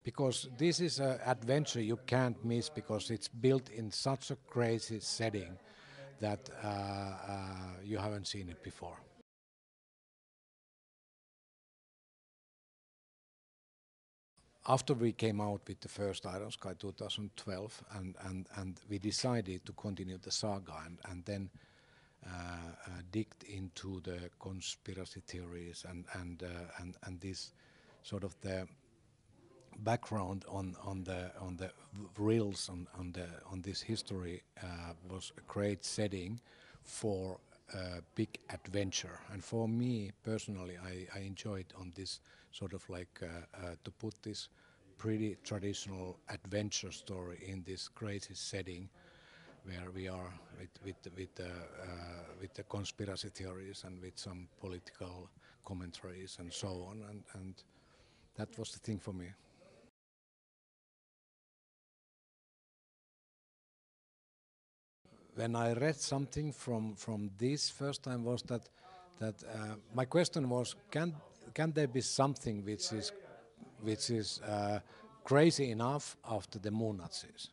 Because this is an adventure you can't miss because it's built in such a crazy setting that you haven't seen it before. After we came out with the first Iron Sky 2012 and we decided to continue the saga and then digged into the conspiracy theories and this sort of the background on the reels on this history was a great setting for a big adventure. And for me personally, I enjoyed on this sort of like to put this pretty traditional adventure story in this crazy setting where we are with the conspiracy theories and with some political commentaries and so on, and that was the thing for me. When I read something from this first time was that my question was, can there be something which is crazy enough after the moon Nazis?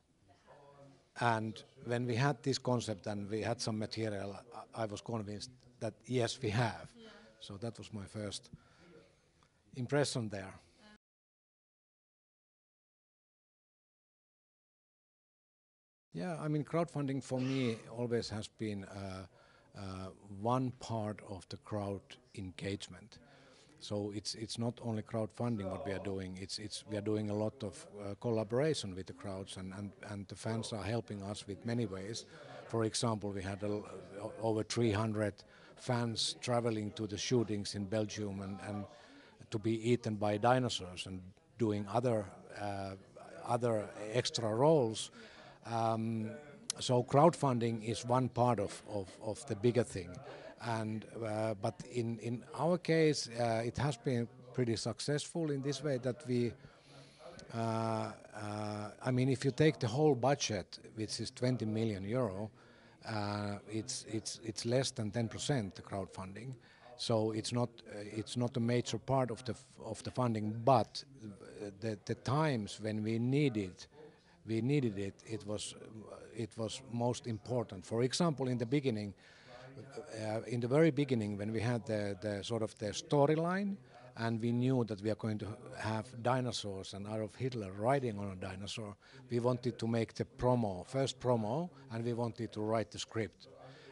And when we had this concept and we had some material, I was convinced that yes, we have. So that was my first impression there. Yeah, I mean, crowdfunding for me always has been one part of the crowd engagement. So it's not only crowdfunding what we are doing. It's we are doing a lot of collaboration with the crowds, and the fans are helping us with many ways. For example, we had over 300 fans traveling to the shootings in Belgium and to be eaten by dinosaurs and doing other extra roles. So crowdfunding is one part of the bigger thing, and but in our case it has been pretty successful in this way that we I mean, if you take the whole budget, which is 20 million euro, it's less than 10% the crowdfunding. So it's not a major part of the funding, but the times when we needed it, it was most important. For example, in the beginning, in the very beginning, when we had the sort of the storyline, and we knew that we are going to have dinosaurs and Adolf Hitler riding on a dinosaur, we wanted to make the first promo, and we wanted to write the script.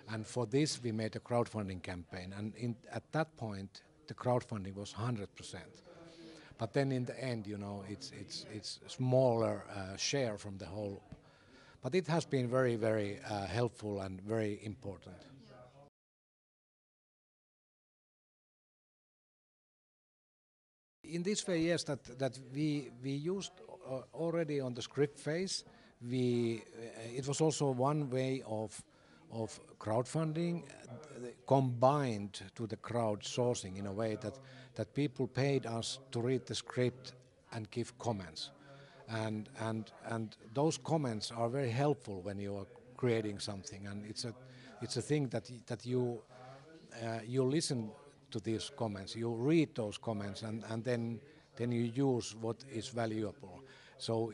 And for this, we made a crowdfunding campaign, and at that point, the crowdfunding was 100%. But then in the end, it's smaller share from the whole. But it has been very, very helpful and very important. In this way, yes, that we used already on the script phase. It was also one way of crowdfunding combined to the crowdsourcing in a way that people paid us to read the script and give comments, and those comments are very helpful when you are creating something, and it's a thing that you listen to these comments, you read those comments, and then you use what is valuable. So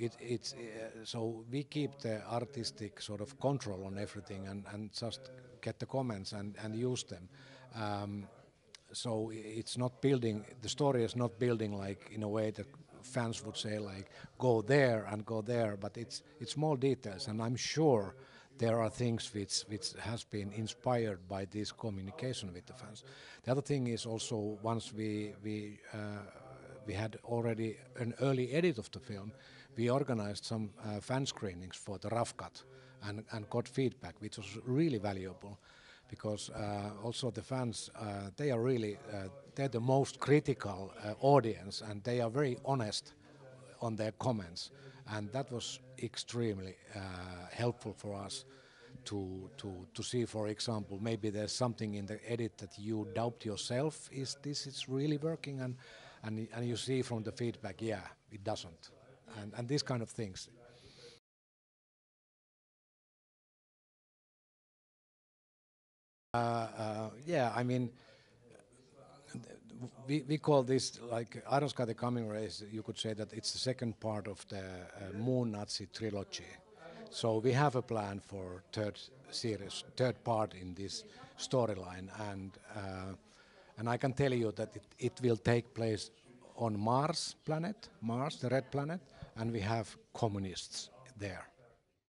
so we keep the artistic sort of control on everything and just get the comments and use them. So it's not building, the story is not building like in a way that fans would say like go there and go there, but it's small details, and I'm sure there are things which has been inspired by this communication with the fans. The other thing is also, once we had already an early edit of the film, we organized some fan screenings for the rough cut and got feedback, which was really valuable, because also the fans, they are really, they're the most critical audience, and they are very honest on their comments, and that was extremely helpful for us to see, for example, maybe there's something in the edit that you doubt yourself, is this is really working, and you see from the feedback, yeah, it doesn't, and these kind of things. Yeah, I mean, we call this like Iron Sky the Coming Race. You could say that it's the second part of the Moon Nazi trilogy. So we have a plan for third series, third part in this storyline, and I can tell you that it will take place on Mars planet, Mars, the red planet, and we have communists there.